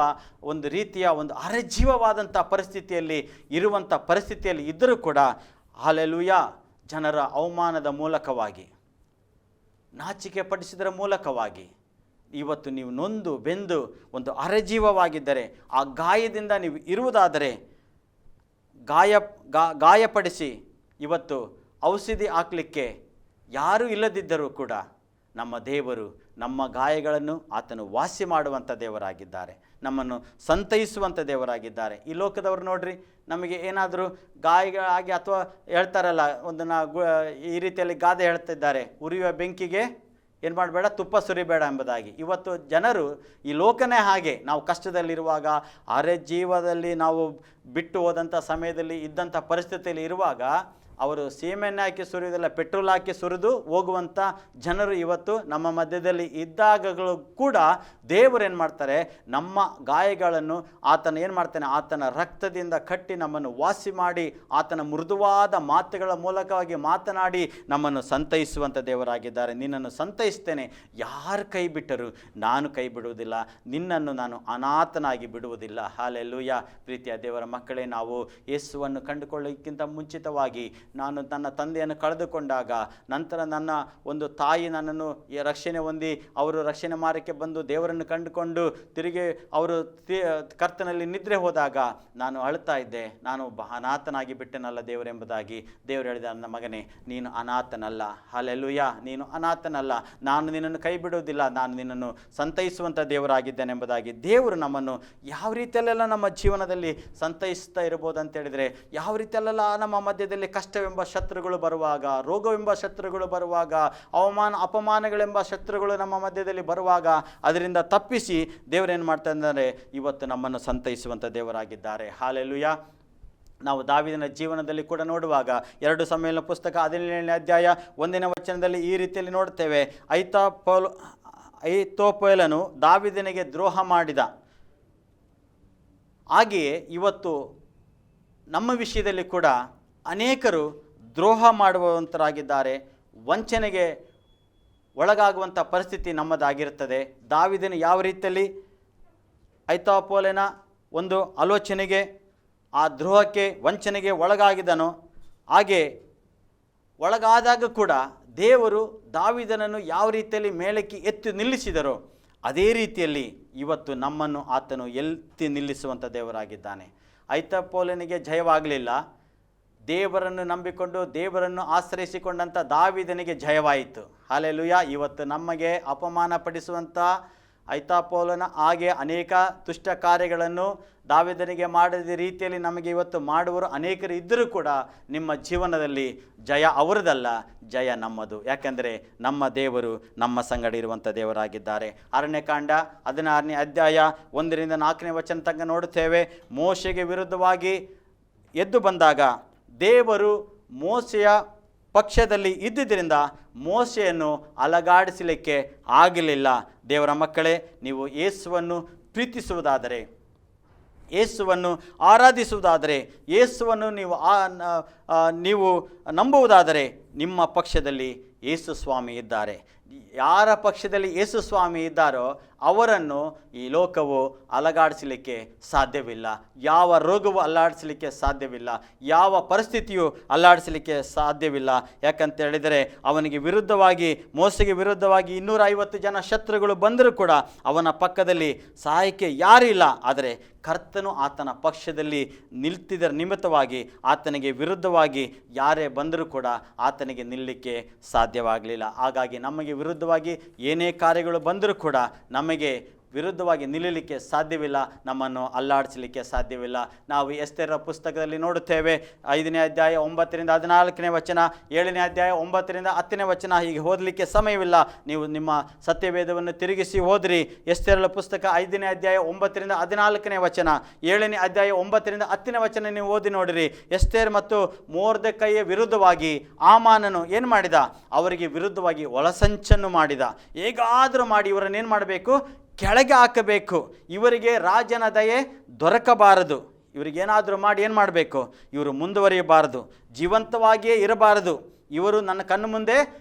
ಒಂದು ರೀತಿಯ ಒಂದು ಅರೆಜೀವವಾದಂಥ ಪರಿಸ್ಥಿತಿಯಲ್ಲಿ ಇದ್ದರೂ ಕೂಡ ಹಲ್ಲೆಲೂಯಾ, ಜನರ ಅವಮಾನದ ಮೂಲಕವಾಗಿ, ನಾಚಿಕೆ ಪಡಿಸಿದರ ಮೂಲಕವಾಗಿ ಇವತ್ತು ನೀವು ನೊಂದು ಬೆಂದು ಒಂದು ಅರೆಜೀವವಾಗಿದ್ದರೆ, ಆ ಗಾಯದಿಂದ ನೀವು ಇರುವುದಾದರೆ ಗಾಯಪಡಿಸಿ ಇವತ್ತು ಔಷಧಿ ಹಾಕಲಿಕ್ಕೆ ಯಾರೂ ಇಲ್ಲದಿದ್ದರೂ ಕೂಡ ನಮ್ಮ ದೇವರು ನಮ್ಮ ಗಾಯಗಳನ್ನು ಆತನು ವಾಸಿ ಮಾಡುವಂಥ ದೇವರಾಗಿದ್ದಾರೆ, ನಮ್ಮನ್ನು ಸಂತೈಸುವಂಥ ದೇವರಾಗಿದ್ದಾರೆ. ಈ ಲೋಕದವರು ನೋಡ್ರಿ, ನಮಗೆ ಏನಾದರೂ ಗಾಯಗಳಾಗಿ ಅಥವಾ ಹೇಳ್ತಾರಲ್ಲ, ಒಂದು ಈ ರೀತಿಯಲ್ಲಿ ಗಾದೆ ಹೇಳ್ತಿದ್ದಾರೆ, ಉರಿಯುವ ಬೆಂಕಿಗೆ ಏನು ಮಾಡಬೇಡ, ತುಪ್ಪ ಸುರಿಬೇಡ ಎಂಬುದಾಗಿ. ಇವತ್ತು ಜನರು, ಈ ಲೋಕನೇ ಹಾಗೆ, ನಾವು ಕಷ್ಟದಲ್ಲಿರುವಾಗ, ಜೀವದಲ್ಲಿ ನಾವು ಬಿಟ್ಟು ಹೋದಂಥ ಸಮಯದಲ್ಲಿ ಇದ್ದಂಥ ಪರಿಸ್ಥಿತಿಯಲ್ಲಿ ಇರುವಾಗ ಅವರು ಸೀಮೆಣ್ಣೆ ಹಾಕಿ ಸುರಿಯೋದಿಲ್ಲ, ಪೆಟ್ರೋಲ್ ಹಾಕಿ ಸುರಿದು ಹೋಗುವಂಥ ಜನರು ಇವತ್ತು ನಮ್ಮ ಮಧ್ಯದಲ್ಲಿ ಇದ್ದಾಗಲೂ ಕೂಡ ದೇವರು ಏನು ಮಾಡ್ತಾರೆ, ನಮ್ಮ ಗಾಯಗಳನ್ನು ಆತನ ಏನು ಮಾಡ್ತಾನೆ, ಆತನ ರಕ್ತದಿಂದ ಕಟ್ಟಿ ನಮ್ಮನ್ನು ವಾಸಿ ಮಾಡಿ, ಆತನ ಮೃದುವಾದ ಮಾತುಗಳ ಮೂಲಕವಾಗಿ ಮಾತನಾಡಿ ನಮ್ಮನ್ನು ಸಂತೈಸುವಂಥ ದೇವರಾಗಿದ್ದಾರೆ. ನಿನ್ನನ್ನು ಸಂತೈಸ್ತೇನೆ, ಯಾರು ಕೈ ಬಿಟ್ಟರು ನಾನು ಕೈ ಬಿಡುವುದಿಲ್ಲ, ನಿನ್ನನ್ನು ನಾನು ಅನಾಥನಾಗಿ ಬಿಡುವುದಿಲ್ಲ. ಹಾಲೆಲೂಯಾ. ಪ್ರೀತಿಯ ದೇವರ ಮಕ್ಕಳೇ, ನಾವು ಯೇಸುವನ್ನು ಕಂಡುಕೊಳ್ಳೋಕ್ಕಿಂತ ಮುಂಚಿತವಾಗಿ ನಾನು ನನ್ನ ತಂದೆಯನ್ನು ಕಳೆದುಕೊಂಡಾಗ, ನಂತರ ನನ್ನ ಒಂದು ತಾಯಿ ನನ್ನನ್ನು ರಕ್ಷಣೆ ಹೊಂದಿ ಅವರು ರಕ್ಷಣೆ ಮಾರ್ಗಕ್ಕೆ ಬಂದು ದೇವರನ್ನು ಕಂಡುಕೊಂಡು ತಿರುಗಿ ಅವರು ಕರ್ತನಲ್ಲಿ ನಿದ್ರೆ ಹೋದಾಗ ನಾನು ಅಳ್ತಾ ಇದ್ದೆ, ನಾನು ಅನಾಥನಾಗಿ ಬಿಟ್ಟೆನಲ್ಲ ದೇವರೆಂಬುದಾಗಿ. ದೇವರು ಹೇಳಿದ, ನನ್ನ ಮಗನೇ, ನೀನು ಅನಾಥನಲ್ಲ. ಹಲ್ಲೆಲೂಯಾ, ನೀನು ಅನಾಥನಲ್ಲ, ನಾನು ನಿನ್ನನ್ನು ಕೈ ಬಿಡುವುದಿಲ್ಲ, ನಾನು ನಿನ್ನನ್ನು ಸಂತೈಸುವಂಥ ದೇವರಾಗಿದ್ದೇನೆ ಎಂಬುದಾಗಿ. ದೇವರು ನಮ್ಮನ್ನು ಯಾವ ರೀತಿಯಲ್ಲೆಲ್ಲ ನಮ್ಮ ಜೀವನದಲ್ಲಿ ಸಂತೈಸ್ತಾ ಇರ್ಬೋದು ಅಂತ ಹೇಳಿದರೆ, ಯಾವ ರೀತಿಯಲ್ಲೆಲ್ಲ ನಮ್ಮ ಮಧ್ಯದಲ್ಲಿ ಕಷ್ಟವೆಂಬ ಶತ್ರುಗಳು ಬರುವಾಗ, ರೋಗವೆಂಬ ಶತ್ರುಗಳು ಬರುವಾಗ, ಅಪಮಾನಗಳೆಂಬ ಶತ್ರುಗಳು ನಮ್ಮ ಮಧ್ಯದಲ್ಲಿ ಬರುವಾಗ ಅದರಿಂದ ತಪ್ಪಿಸಿ ದೇವರೇನು ಮಾಡ್ತಾ ಇದ್ದಾರೆ, ಇವತ್ತು ನಮ್ಮನ್ನು ಸಂತೈಸುವಂಥ ದೇವರಾಗಿದ್ದಾರೆ. ಹಾಲೆಲೂಯಾ. ನಾವು ದಾವೀದನ ಜೀವನದಲ್ಲಿ ಕೂಡ ನೋಡುವಾಗ 2 ಸಮುವೇಲನ ಪುಸ್ತಕ 17ನೇ ಅಧ್ಯಾಯ 1ನೇ ವಚನದಲ್ಲಿ ಈ ರೀತಿಯಲ್ಲಿ ನೋಡ್ತೇವೆ, ಐತೋಫೇಲನು ದಾವೀದನಿಗೆ ದ್ರೋಹ ಮಾಡಿದ. ಹಾಗೆಯೇ ಇವತ್ತು ನಮ್ಮ ವಿಷಯದಲ್ಲಿ ಕೂಡ ಅನೇಕರು ದ್ರೋಹ ಮಾಡುವಂತರಾಗಿದ್ದಾರೆ, ವಂಚನೆಗೆ ಒಳಗಾಗುವಂಥ ಪರಿಸ್ಥಿತಿ ನಮ್ಮದಾಗಿರುತ್ತದೆ. ದಾವೀದನು ಯಾವ ರೀತಿಯಲ್ಲಿ ಐತೋಫೇಲನ ಒಂದು ಆಲೋಚನೆಗೆ, ಆ ದ್ರೋಹಕ್ಕೆ, ವಂಚನೆಗೆ ಒಳಗಾಗಿದನೋ, ಹಾಗೆ ಒಳಗಾದಾಗ ಕೂಡ ದೇವರು ದಾವೀದನನ್ನು ಯಾವ ರೀತಿಯಲ್ಲಿ ಮೇಲಕ್ಕೆ ಎತ್ತಿ ನಿಲ್ಲಿಸಿದರೋ ಅದೇ ರೀತಿಯಲ್ಲಿ ಇವತ್ತು ನಮ್ಮನ್ನು ಆತನು ಎತ್ತಿ ನಿಲ್ಲಿಸುವಂಥ ದೇವರಾಗಿದ್ದಾನೆ. ಐತೋಫೇಲನಿಗೆ ಜಯವಾಗಲಿಲ್ಲ, ದೇವರನ್ನು ನಂಬಿಕೊಂಡು ದೇವರನ್ನು ಆಶ್ರಯಿಸಿಕೊಂಡಂಥ ದಾವೀದನಿಗೆ ಜಯವಾಯಿತು. ಹಲ್ಲೆಲೂಯಾ. ಇವತ್ತು ನಮಗೆ ಅಪಮಾನ ಪಡಿಸುವಂಥ ಐತೋಫೇಲನ ಹಾಗೆ ಅನೇಕ ದುಷ್ಟ ಕಾರ್ಯಗಳನ್ನು ದಾವೀದನಿಗೆ ಮಾಡಿದ ರೀತಿಯಲ್ಲಿ ನಮಗೆ ಇವತ್ತು ಮಾಡುವರು ಅನೇಕರು ಇದ್ದರೂ ಕೂಡ ನಿಮ್ಮ ಜೀವನದಲ್ಲಿ ಜಯ ಅವರದಲ್ಲ, ಜಯ ನಮ್ಮದು. ಯಾಕೆಂದರೆ ನಮ್ಮ ದೇವರು ನಮ್ಮ ಸಂಗಡ ಇರುವಂಥ ದೇವರಾಗಿದ್ದಾರೆ. ಅರಣ್ಯಕಾಂಡ 16ನೇ ಅಧ್ಯಾಯ 1ರಿಂದ 4ನೇ ವಚನ ತನಕ ನೋಡುತ್ತೇವೆ. ಮೋಶೆಗೆ ವಿರುದ್ಧವಾಗಿ ಎದ್ದು ಬಂದಾಗ ದೇವರು ಮೋಶೆಯ ಪಕ್ಷದಲ್ಲಿ ಇದ್ದುದರಿಂದ ಮೋಶೆಯನ್ನು ಅಲಗಾಡಿಸಲಿಕ್ಕೆ ಆಗಲಿಲ್ಲ. ದೇವರ ಮಕ್ಕಳೇ, ನೀವು ಯೇಸುವನ್ನು ಪ್ರೀತಿಸುವುದಾದರೆ, ಯೇಸುವನ್ನು ಆರಾಧಿಸುವುದಾದರೆ, ಯೇಸುವನ್ನು ನೀವು ನಂಬುವುದಾದರೆ ನಿಮ್ಮ ಪಕ್ಷದಲ್ಲಿ ಯೇಸು ಸ್ವಾಮಿ ಇದ್ದಾರೆ. ಯಾರ ಪಕ್ಷದಲ್ಲಿ ಯೇಸು ಸ್ವಾಮಿ ಇದ್ದಾರೋ ಅವರನ್ನು ಈ ಲೋಕವು ಅಲಗಾಡಿಸಲಿಕ್ಕೆ ಸಾಧ್ಯವಿಲ್ಲ. ಯಾವ ರೋಗವು ಅಲ್ಲಾಡಿಸಲಿಕ್ಕೆ ಸಾಧ್ಯವಿಲ್ಲ, ಯಾವ ಪರಿಸ್ಥಿತಿಯು ಅಲ್ಲಾಡಿಸಲಿಕ್ಕೆ ಸಾಧ್ಯವಿಲ್ಲ. ಯಾಕಂತ ಹೇಳಿದರೆ ಅವನಿಗೆ ವಿರುದ್ಧವಾಗಿ, ಮೋಸೆಗೆ ವಿರುದ್ಧವಾಗಿ 250 ಜನ ಶತ್ರುಗಳು ಬಂದರೂ ಕೂಡ ಅವನ ಪಕ್ಕದಲ್ಲಿ ಸಹಾಯಕ್ಕೆ ಯಾರಿಲ್ಲ. ಆದರೆ ಕರ್ತನು ಆತನ ಪಕ್ಷದಲ್ಲಿ ನಿಲ್ತಿದ್ದರ ನಿಮಿತ್ತವಾಗಿ ಆತನಿಗೆ ವಿರುದ್ಧವಾಗಿ ಯಾರೇ ಬಂದರೂ ಕೂಡ ಆತನಿಗೆ ನಿಲ್ಲಲಿಕ್ಕೆ ಸಾಧ್ಯವಾಗಲಿಲ್ಲ. ಹಾಗಾಗಿ ನಮಗೆ ವಿರುದ್ಧವಾಗಿ ಏನೇ ಕಾರ್ಯಗಳು ಬಂದರೂ ಕೂಡ ನಮಗೆ ವಿರುದ್ಧವಾಗಿ ನಿಲ್ಲಲಿಕ್ಕೆ ಸಾಧ್ಯವಿಲ್ಲ, ನಮ್ಮನ್ನು ಅಲ್ಲಾಡಿಸಲಿಕ್ಕೆ ಸಾಧ್ಯವಿಲ್ಲ. ನಾವು ಎಸ್ತೇರ ಪುಸ್ತಕದಲ್ಲಿ ನೋಡುತ್ತೇವೆ, 5ನೇ ಅಧ್ಯಾಯ 9ರಿಂದ 14ನೇ ವಚನ, 7ನೇ ಅಧ್ಯಾಯ 9ರಿಂದ 10ನೇ ವಚನ. ಹೀಗೆ ಓದಲಿಕ್ಕೆ ಸಮಯವಿಲ್ಲ, ನೀವು ನಿಮ್ಮ ಸತ್ಯವೇದವನ್ನು ತಿರುಗಿಸಿ ಓದ್ರಿ. ಎಸ್ತೇರಳ ಪುಸ್ತಕ 5ನೇ ಅಧ್ಯಾಯ 9ರಿಂದ 14ನೇ ವಚನ, 7ನೇ ಅಧ್ಯಾಯ 9ರಿಂದ 10ನೇ ವಚನ ನೀವು ಓದಿ ನೋಡಿರಿ. ಎಸ್ತೇರ್ ಮತ್ತು ಮೊರ್ದೆಕೈಯ ವಿರುದ್ಧವಾಗಿ ಹಾಮಾನನು ಏನು ಮಾಡಿದ, ಅವರಿಗೆ ವಿರುದ್ಧವಾಗಿ ಒಳಸಂಚನ್ನು ಮಾಡಿದ. ಹೇಗಾದರೂ ಮಾಡಿ ಇವರನ್ನೇನು ಮಾಡಬೇಕು, ಕೆಳಗೆ ಹಾಕಬೇಕು. ಇವರಿಗೆ ರಾಜನ ದಯೆ ದೊರಕಬಾರದು. ಇವರಿಗೇನಾದರೂ ಮಾಡಿ ಏನು ಮಾಡಬೇಕು, ಇವರು ಮುಂದುವರಿಯಬಾರದು, ಜೀವಂತವಾಗಿಯೇ ಇರಬಾರದು, ಇವರು ನನ್ನ ಕಣ್ಣು ಮುಂದೆ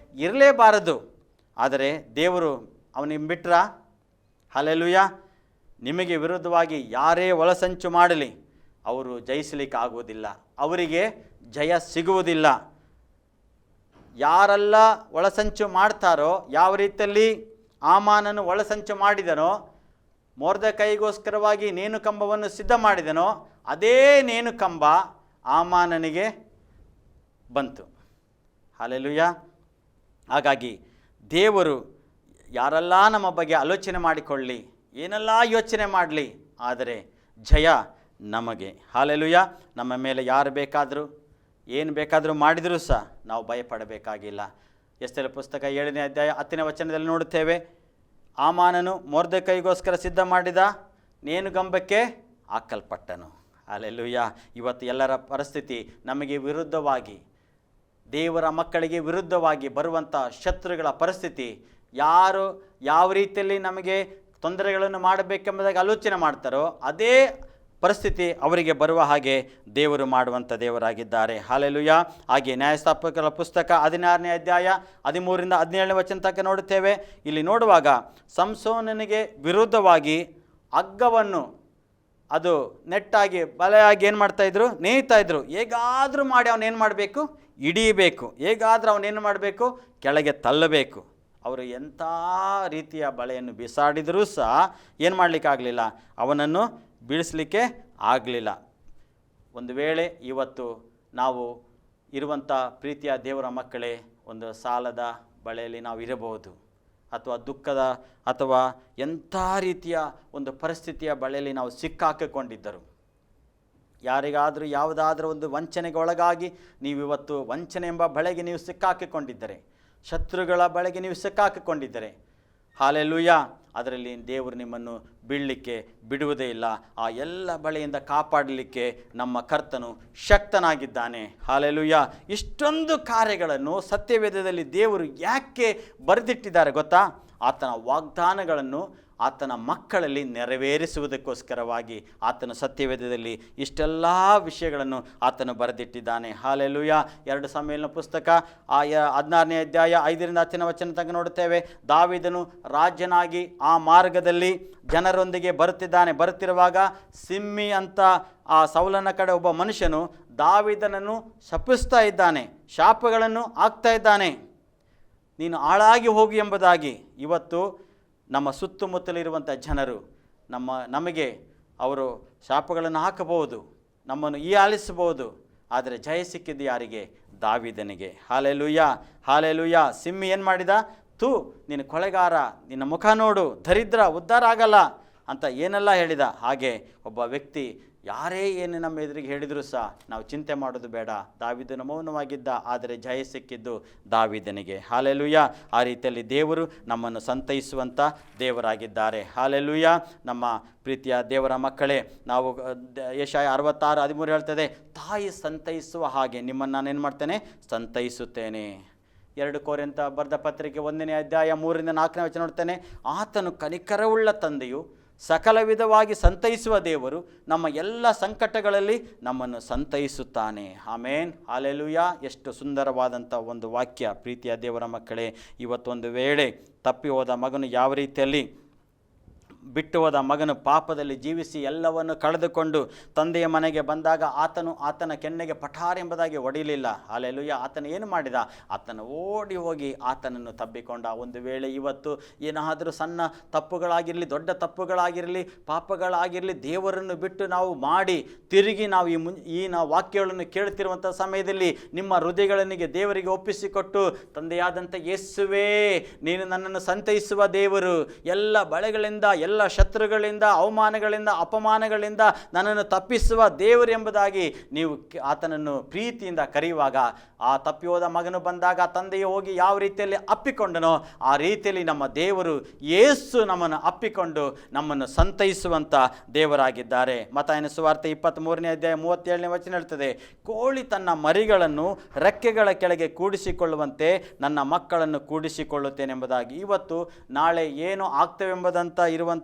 ಇರಲೇಬಾರದು. ಆದರೆ ದೇವರು ಅವನಿಗೆ ಬಿಟ್ರ. ಹಲ್ಲೆಲೂಯಾ. ನಿಮಗೆ ವಿರುದ್ಧವಾಗಿ ಯಾರೇ ಒಳಸಂಚು ಮಾಡಲಿ ಅವರು ಜಯಿಸಲಿಕ್ಕೆ ಆಗುವುದಿಲ್ಲ, ಅವರಿಗೆ ಜಯ ಸಿಗುವುದಿಲ್ಲ. ಯಾರೆಲ್ಲ ಒಳಸಂಚು ಮಾಡ್ತಾರೋ, ಯಾವ ರೀತಿಯಲ್ಲಿ ಹಾಮಾನನು ಒಳಸಂಚು ಮಾಡಿದನೋ, ಮೊರ್ದೆಕೈಗೋಸ್ಕರವಾಗಿ ನೇಣುಕಂಬವನ್ನು ಸಿದ್ಧ ಮಾಡಿದನೋ, ಅದೇ ನೇಣುಕಂಬ ಹಾಮಾನನಿಗೆ ಬಂತು. ಹಲ್ಲೆಲೂಯಾ. ಹಾಗಾಗಿ ದೇವರು ಯಾರೆಲ್ಲ ನಮ್ಮ ಬಗ್ಗೆ ಆಲೋಚನೆ ಮಾಡಿಕೊಳ್ಳಿ, ಏನೆಲ್ಲ ಯೋಚನೆ ಮಾಡಲಿ, ಆದರೆ ಜಯ ನಮಗೆ. ಹಲ್ಲೆಲೂಯಾ. ನಮ್ಮ ಮೇಲೆ ಯಾರು ಬೇಕಾದರೂ ಏನು ಬೇಕಾದರೂ ಮಾಡಿದರೂ ಸಹ ನಾವು ಭಯಪಡಬೇಕಾಗಿಲ್ಲ. ಎಸ್ತೇರ ಪುಸ್ತಕ 7ನೇ ಅಧ್ಯಾಯ 10ನೇ ವಚನದಲ್ಲಿ ನೋಡುತ್ತೇವೆ, ಹಾಮಾನನು ಮೊರ್ದೆಕೈಗೋಸ್ಕರ ಸಿದ್ಧ ಮಾಡಿದ ನೇಣುಗಂಬಕ್ಕೆ ಹಾಕಲ್ಪಟ್ಟನು. ಹಲ್ಲೆಲೂಯಾ. ಇವತ್ತು ಎಲ್ಲರ ಪರಿಸ್ಥಿತಿ ನಮಗೆ ವಿರುದ್ಧವಾಗಿ, ದೇವರ ಮಕ್ಕಳಿಗೆ ವಿರುದ್ಧವಾಗಿ ಬರುವಂಥ ಶತ್ರುಗಳ ಪರಿಸ್ಥಿತಿ, ಯಾರು ಯಾವ ರೀತಿಯಲ್ಲಿ ನಮಗೆ ತೊಂದರೆಗಳನ್ನು ಮಾಡಬೇಕೆಂಬುದಾಗಿ ಆಲೋಚನೆ ಮಾಡ್ತಾರೋ ಅದೇ ಪರಿಸ್ಥಿತಿ ಅವರಿಗೆ ಬರುವ ಹಾಗೆ ದೇವರು ಮಾಡುವಂಥ ದೇವರಾಗಿದ್ದಾರೆ. ಹಲ್ಲೆಲೂಯಾ. ಹಾಗೆ ನ್ಯಾಯಸ್ಥಾಪಕರ ಪುಸ್ತಕ 16ನೇ ಅಧ್ಯಾಯ 13ರಿಂದ 17ನೇ ವಚನ ತನಕ ನೋಡುತ್ತೇವೆ. ಇಲ್ಲಿ ನೋಡುವಾಗ ಸಂಸೋನನಿಗೆ ವಿರುದ್ಧವಾಗಿ ಹಗ್ಗವನ್ನು ಅದು ನೆಟ್ಟಾಗಿ ಬಲೆಯಾಗಿ ಏನು ಮಾಡ್ತಾಯಿದ್ರು, ನೇಯ್ತಾಯಿದ್ರು. ಹೇಗಾದರೂ ಮಾಡಿ ಅವನೇನು ಮಾಡಬೇಕು, ಹಿಡಿಯಬೇಕು. ಹೇಗಾದರೂ ಅವನೇನು ಮಾಡಬೇಕು, ಕೆಳಗೆ ತಳ್ಳಬೇಕು. ಅವರು ಎಂಥ ರೀತಿಯ ಬಲೆಯನ್ನು ಬಿಸಾಡಿದರೂ ಸಹ ಏನು ಮಾಡಲಿಕ್ಕಾಗಲಿಲ್ಲ, ಅವನನ್ನು ಬೀಳಿಸಲಿಕ್ಕೆ ಆಗಲಿಲ್ಲ. ಒಂದು ವೇಳೆ ಇವತ್ತು ನಾವು ಇರುವಂಥ ಪ್ರೀತಿಯ ದೇವರ ಮಕ್ಕಳೇ, ಒಂದು ಸಾಲದ ಬಳೆಯಲ್ಲಿ ನಾವು ಇರಬಹುದು, ಅಥವಾ ದುಃಖದ ಅಥವಾ ಎಂಥ ರೀತಿಯ ಒಂದು ಪರಿಸ್ಥಿತಿಯ ಬಳೆಯಲ್ಲಿ ನಾವು ಸಿಕ್ಕಾಕಿಕೊಂಡಿದ್ದರು. ಯಾರಿಗಾದರೂ ಯಾವುದಾದ್ರೂ ಒಂದು ವಂಚನೆಗೆ ಒಳಗಾಗಿ ನೀವಿವತ್ತು ವಂಚನೆ ಎಂಬ ಬಳೆಗೆ ನೀವು ಸಿಕ್ಕಾಕಿಕೊಂಡಿದ್ದರೆ, ಶತ್ರುಗಳ ಬಳೆಗೆ ನೀವು ಸಿಕ್ಕಾಕಿಕೊಂಡಿದ್ದರೆ, ಹಲ್ಲೆಲೂಯಾ, ಅದರಲ್ಲಿ ದೇವರು ನಿಮ್ಮನ್ನು ಬೀಳಲಿಕ್ಕೆ ಬಿಡುವುದೇ ಇಲ್ಲ. ಆ ಎಲ್ಲ ಬಳೆಯಿಂದ ಕಾಪಾಡಲಿಕ್ಕೆ ನಮ್ಮ ಕರ್ತನು ಶಕ್ತನಾಗಿದ್ದಾನೆ. ಹಲ್ಲೆಲೂಯಾ. ಇಷ್ಟೊಂದು ಕಾರ್ಯಗಳನ್ನು ಸತ್ಯವೇದದಲ್ಲಿ ದೇವರು ಯಾಕೆ ಬರೆದಿಟ್ಟಿದ್ದಾರೆ ಗೊತ್ತಾ? ಆತನ ವಾಗ್ದಾನಗಳನ್ನು ಆತನ ಮಕ್ಕಳಲ್ಲಿ ನೆರವೇರಿಸುವುದಕ್ಕೋಸ್ಕರವಾಗಿ ಆತನು ಸತ್ಯವೇದದಲ್ಲಿ ಇಷ್ಟೆಲ್ಲ ವಿಷಯಗಳನ್ನು ಆತನು ಬರೆದಿಟ್ಟಿದ್ದಾನೆ. ಹಲ್ಲೆಲೂಯಾ. 2 ಸಮುವೇಲನ ಪುಸ್ತಕ 16ನೇ ಅಧ್ಯಾಯ 5ರಿಂದ 10ನೇ ವಚನ ತನಕ ನೋಡುತ್ತೇವೆ. ದಾವೀದನು ರಾಜನಾಗಿ ಆ ಮಾರ್ಗದಲ್ಲಿ ಜನರೊಂದಿಗೆ ಬರುತ್ತಿರುವಾಗ ಸಿಮ್ಮಿ ಅಂತ ಆ ಸೌಲನ ಕಡೆ ಒಬ್ಬ ಮನುಷ್ಯನು ದಾವೀದನನ್ನು ಶಪಿಸ್ತಾ ಇದ್ದಾನೆ, ಶಾಪಗಳನ್ನು ಹಾಕ್ತಾ ಇದ್ದಾನೆ, ನೀನು ಹಾಳಾಗಿ ಹೋಗಿ ಎಂಬುದಾಗಿ. ಇವತ್ತು ನಮ್ಮ ಸುತ್ತಮುತ್ತಲಿರುವಂಥ ಜನರು ನಮಗೆ ಅವರು ಶಾಪಗಳನ್ನು ಹಾಕಬಹುದು, ನಮ್ಮನ್ನು ಹೀಯಾಳಿಸಬಹುದು, ಆದರೆ ಜಯ ಸಿಕ್ಕಿದ್ದು ಯಾರಿಗೆ? ದಾವೀದನಿಗೆ. Hallelujah, hallelujah. ಸಿಮ್ಮಿ ಏನು ಮಾಡಿದ? ನೀನು ಕೊಲೆಗಾರ, ನಿನ್ನ ಮುಖ ನೋಡು, ದರಿದ್ರ, ಉದ್ಧಾರ ಆಗಲ್ಲ ಅಂತ ಏನೆಲ್ಲ ಹೇಳಿದ. ಹಾಗೆ ಒಬ್ಬ ವ್ಯಕ್ತಿ ಯಾರೇ ಏನು ನಮ್ಮ ಎದುರಿಗೆ ಹೇಳಿದರೂ ಸಹ ನಾವು ಚಿಂತೆ ಮಾಡೋದು ಬೇಡ. ದಾವೀದನು ಮೌನವಾಗಿದ್ದ, ಆದರೆ ಜಯ ಸಿಕ್ಕಿದ್ದು ದಾವೀದನಿಗೆ. ಹಲ್ಲೆಲೂಯಾ. ಆ ರೀತಿಯಲ್ಲಿ ದೇವರು ನಮ್ಮನ್ನು ಸಂತೈಸುವಂಥ ದೇವರಾಗಿದ್ದಾರೆ. ಹಲ್ಲೆಲೂಯಾ. ನಮ್ಮ ಪ್ರೀತಿಯ ದೇವರ ಮಕ್ಕಳೇ, ನಾವು ಯೆಶಾಯ 66:13 ಹೇಳ್ತದೆ, ತಾಯಿ ಸಂತೈಸುವ ಹಾಗೆ ನಿಮ್ಮನ್ನು ನಾನೇನು ಮಾಡ್ತೇನೆ? ಸಂತೈಸುತ್ತೇನೆ. 2 ಕೊರಿಂಥ ಬರೆದ ಪತ್ರಿಕೆ 1ನೇ ಅಧ್ಯಾಯ 3ರಿಂದ 4ನೇ ವಚನ ನೋಡ್ತೇನೆ, ಆತನು ಕನಿಕರವುಳ್ಳ ತಂದೆಯು, ಸಕಲ ವಿಧವಾಗಿ ಸಂತೈಸುವ ದೇವರು, ನಮ್ಮ ಎಲ್ಲ ಸಂಕಟಗಳಲ್ಲಿ ನಮ್ಮನ್ನು ಸಂತೈಸುತ್ತಾನೆ. ಆಮೇನ್, ಹಲ್ಲೆಲೂಯಾ. ಎಷ್ಟು ಸುಂದರವಾದಂಥ ಒಂದು ವಾಕ್ಯ. ಪ್ರೀತಿಯ ದೇವರ ಮಕ್ಕಳೇ, ಇವತ್ತೊಂದು ವೇಳೆ ತಪ್ಪಿ ಹೋದ ಮಗನು ಯಾವ ರೀತಿಯಲ್ಲಿ ಬಿಟ್ಟು ಹೋದ ಮಗನು ಪಾಪದಲ್ಲಿ ಜೀವಿಸಿ ಎಲ್ಲವನ್ನು ಕಳೆದುಕೊಂಡು ತಂದೆಯ ಮನೆಗೆ ಬಂದಾಗ ಆತನ ಕೆನ್ನೆಗೆ ಪಠಾರ ಎಂಬುದಾಗಿ ಹೊಡಿಲಿಲ್ಲ. ಹಲ್ಲೆಲೂಯಾ. ಆತನು ಏನು ಮಾಡಿದ? ಆತನು ಓಡಿ ಹೋಗಿ ಆತನನ್ನು ತಬ್ಬಿಕೊಂಡ. ಒಂದು ವೇಳೆ ಇವತ್ತು ಏನಾದರೂ ಸಣ್ಣ ತಪ್ಪುಗಳಾಗಿರಲಿ, ದೊಡ್ಡ ತಪ್ಪುಗಳಾಗಿರಲಿ, ಪಾಪಗಳಾಗಿರಲಿ, ದೇವರನ್ನು ಬಿಟ್ಟು ನಾವು ಮಾಡಿ ತಿರುಗಿ ನಾವು ನಾವು ವಾಕ್ಯಗಳನ್ನು ಕೇಳ್ತಿರುವಂಥ ಸಮಯದಲ್ಲಿ ನಿಮ್ಮ ಹೃದಯಗಳನ್ನಿಗೆ ದೇವರಿಗೆ ಒಪ್ಪಿಸಿಕೊಟ್ಟು, ತಂದೆಯಾದಂಥ ಯೇಸುವೇ, ನೀನು ನನ್ನನ್ನು ಸಂತೈಸುವ ದೇವರು, ಎಲ್ಲ ಬಳೆಗಳಿಂದ, ಎಲ್ಲ ಶತ್ರುಗಳಿಂದ, ಅವಮಾನಗಳಿಂದ, ಅಪಮಾನಗಳಿಂದ ನನ್ನನ್ನು ತಪ್ಪಿಸುವ ದೇವರು ಎಂಬುದಾಗಿ ನೀವು ಆತನನ್ನು ಪ್ರೀತಿಯಿಂದ ಕರೆಯುವಾಗ, ಆ ತಪ್ಪಿ ಹೋದ ಮಗನು ಬಂದಾಗ ತಂದೆಯು ಹೋಗಿ ಯಾವ ರೀತಿಯಲ್ಲಿ ಅಪ್ಪಿಕೊಂಡನೋ ಆ ರೀತಿಯಲ್ಲಿ ನಮ್ಮ ದೇವರು ಯೇಸು ನಮ್ಮನ್ನು ಅಪ್ಪಿಕೊಂಡು ನಮ್ಮನ್ನು ಸಂತೈಸುವಂಥ ದೇವರಾಗಿದ್ದಾರೆ. ಮತ್ತಾಯನ ಸುವಾರ್ತೆ 23ನೇ ಅಧ್ಯಾಯ 37ನೇ ವಚನ ಹೇಳ್ತದೆ, ಕೋಳಿ ತನ್ನ ಮರಿಗಳನ್ನು ರೆಕ್ಕೆಗಳ ಕೆಳಗೆ ಕೂಡಿಸಿಕೊಳ್ಳುವಂತೆ ನನ್ನ ಮಕ್ಕಳನ್ನು ಕೂಡಿಸಿಕೊಳ್ಳುತ್ತೇನೆ ಎಂಬುದಾಗಿ. ಇವತ್ತು ನಾಳೆ ಏನು ಆಗ್ತವೆಂಬುದಂತ ಇರುವಂಥ